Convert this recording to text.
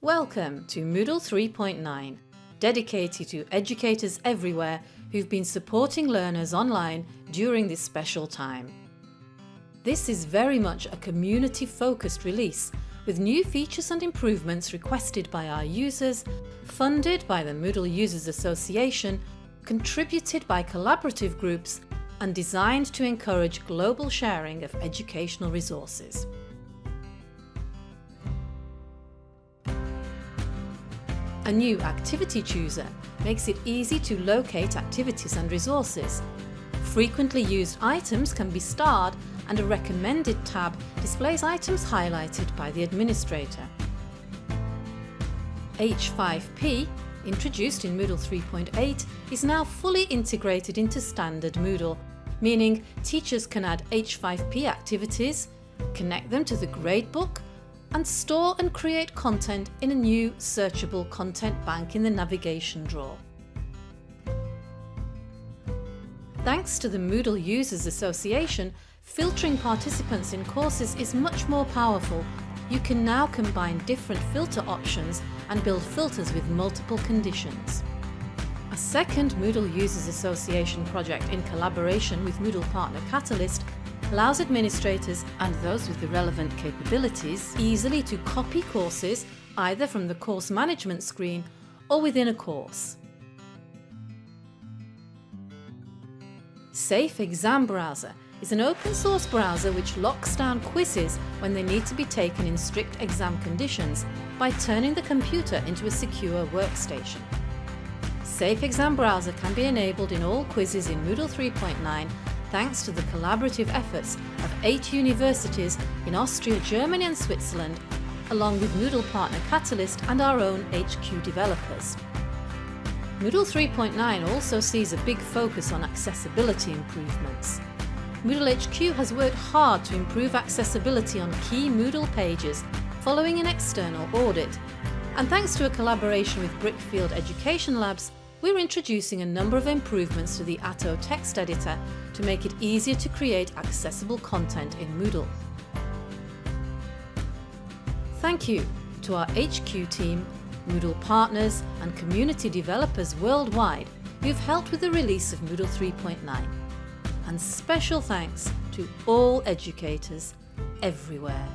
Welcome to Moodle 3.9, dedicated to educators everywhere who've been supporting learners online during this special time. This is very much a community-focused release, with new features and improvements requested by our users, funded by the Moodle Users Association, contributed by collaborative groups, and designed to encourage global sharing of educational resources. A new activity chooser makes it easy to locate activities and resources. Frequently used items can be starred, and a recommended tab displays items highlighted by the administrator. H5P, introduced in Moodle 3.8, is now fully integrated into standard Moodle, meaning teachers can add H5P activities, connect them to the Gradebook, and store and create content in a new searchable content bank in the navigation drawer. Thanks to the Moodle Users Association, filtering participants in courses is much more powerful. You can now combine different filter options and build filters with multiple conditions. A second Moodle Users Association project in collaboration with Moodle Partner Catalyst allows administrators and those with the relevant capabilities easily to copy courses either from the course management screen or within a course. Safe Exam Browser is an open source browser which locks down quizzes when they need to be taken in strict exam conditions by turning the computer into a secure workstation. Safe Exam Browser can be enabled in all quizzes in Moodle 3.9 thanks to the collaborative efforts of 8 universities in Austria, Germany and Switzerland, along with Moodle Partner Catalyst and our own HQ developers. Moodle 3.9 also sees a big focus on accessibility improvements. Moodle HQ has worked hard to improve accessibility on key Moodle pages following an external audit, and thanks to a collaboration with Brickfield Education Labs, we're introducing a number of improvements to the Atto text editor to make it easier to create accessible content in Moodle. Thank you to our HQ team, Moodle partners and community developers worldwide who've helped with the release of Moodle 3.9. And special thanks to all educators everywhere.